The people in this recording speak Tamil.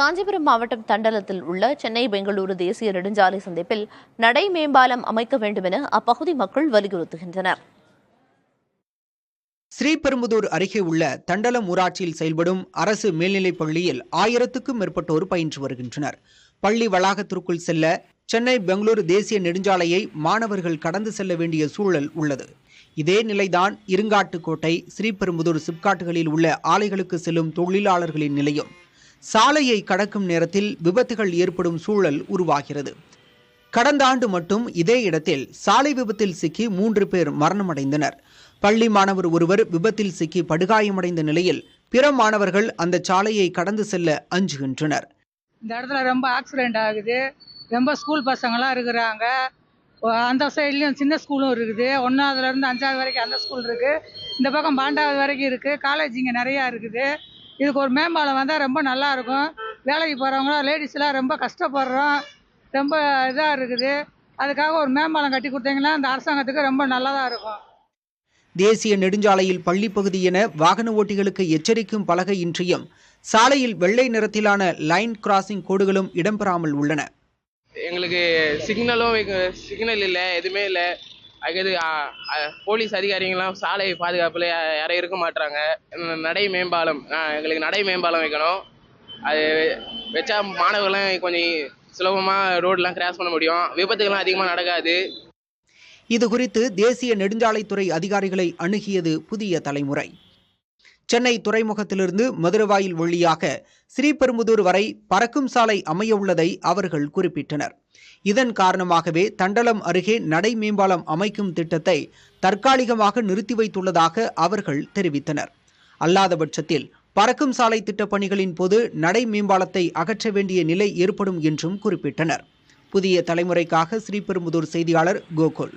காஞ்சிபுரம் மாவட்டம் தண்டலத்தில் உள்ள சென்னை பெங்களூரு தேசிய நெடுஞ்சாலை சந்திப்பில் நடை மேம்பாலம் அமைக்க வேண்டும் என அப்பகுதி மக்கள் வலியுறுத்துகின்றனர். ஸ்ரீபெரும்புதூர் அருகே உள்ள தண்டலம் ஊராட்சியில் செயல்படும் அரசு மேல்நிலைப் பள்ளியில் 1000க்கும் மேற்பட்டோர் பயின்று வருகின்றனர். பள்ளி வளாகத்திற்குள் செல்ல சென்னை பெங்களூரு தேசிய நெடுஞ்சாலையை மாணவர்கள் கடந்து செல்ல வேண்டிய சூழல் உள்ளது. இதே நிலைதான் இருங்காட்டுக்கோட்டை, ஸ்ரீபெரும்புதூர் சிப்காட்டுகளில் உள்ள ஆலைகளுக்கு செல்லும் தொழிலாளர்களின் நிலையும். சாலையை கடக்கும் நேரத்தில் விபத்துகள் ஏற்படும் சூழல் உருவாகிறது. கடந்த ஆண்டு மட்டும் இதே இடத்தில் சாலை விபத்தில் சிக்கி 3 பேர் மரணமடைந்தனர். பள்ளி மாணவர் ஒருவர் விபத்தில் சிக்கி படுகாயமடைந்த நிலையில் பிற மாணவர்கள் அந்த சாலையை கடந்து செல்ல அஞ்சுகின்றனர். இந்த இடத்துல ரொம்ப ஆக்சிடென்ட் ஆகுது. ரொம்ப ஸ்கூல் பசங்களாம் இருக்கிறாங்க. அந்த சைட்லேயும் சின்ன ஸ்கூலும் இருக்குது. 1ஆவதுலேருந்து 5ஆவது வரைக்கும் அந்த ஸ்கூல் இருக்குது. இந்த பக்கம் 12ஆவது வரைக்கும் இருக்குது. காலேஜ் இங்கே நிறையா இருக்குது. இதுக்கு ஒரு மேம்பாலம் வந்தால் ரொம்ப நல்லாயிருக்கும். வேலைக்கு போகிறவங்களாம் லேடிஸ்லாம் ரொம்ப கஷ்டப்படுறோம். ரொம்ப இதாக இருக்குது. அதுக்காக ஒரு மேம்பாலம் கட்டி கொடுத்தீங்கன்னா அந்த அரசாங்கத்துக்கு ரொம்ப நல்லதாக இருக்கும். தேசிய நெடுஞ்சாலையில் பள்ளி பகுதி என வாகன ஓட்டிகளுக்கு எச்சரிக்கும் பலகை இன்றியும் சாலையில் வெள்ளை நிறத்திலான லைன் கிராசிங் கோடுகளும் இடம்பெறாமல் உள்ளன. எங்களுக்கு சிக்னல் இல்லை, எதுவுமே இல்லை. அதுக்கு போலீஸ் அதிகாரிகள்லாம் சாலை பாதுகாப்பில் யாரும் இருக்க மாட்டாங்க. நடை மேம்பாலம், எங்களுக்கு நடை மேம்பாலம் வைக்கணும். அது வச்சா மாணவர்கள்லாம் கொஞ்சம் சுலபமாக ரோடெலாம் கிராஸ் பண்ண முடியும். விபத்துகள்லாம் அதிகமாக நடக்காது. இது குறித்து தேசிய நெடுஞ்சாலைத்துறை அதிகாரிகளை அணுகியது புதிய தலைமுறை. சென்னை துறைமுகத்திலிருந்து மதுரவாயில் வழியாக ஸ்ரீபெரும்புதூர் வரை பறக்கும் சாலை அமைய உள்ளதை அவர்கள் குறிப்பிட்டனர். இதன் காரணமாகவே தண்டலம் அருகே நடை மேம்பாலம் அமைக்கும் திட்டத்தை தற்காலிகமாக நிறுத்தி வைத்துள்ளதாக அவர்கள் தெரிவித்தனர். அல்லாத பட்சத்தில் பறக்கும் சாலை திட்டப் பணிகளின் போது நடை மேம்பாலத்தை அகற்ற வேண்டிய நிலை ஏற்படும் என்றும் குறிப்பிட்டனர். புதிய தலைமுறைக்காக ஸ்ரீபெரும்புதூர் செய்தியாளர் கோகுல்.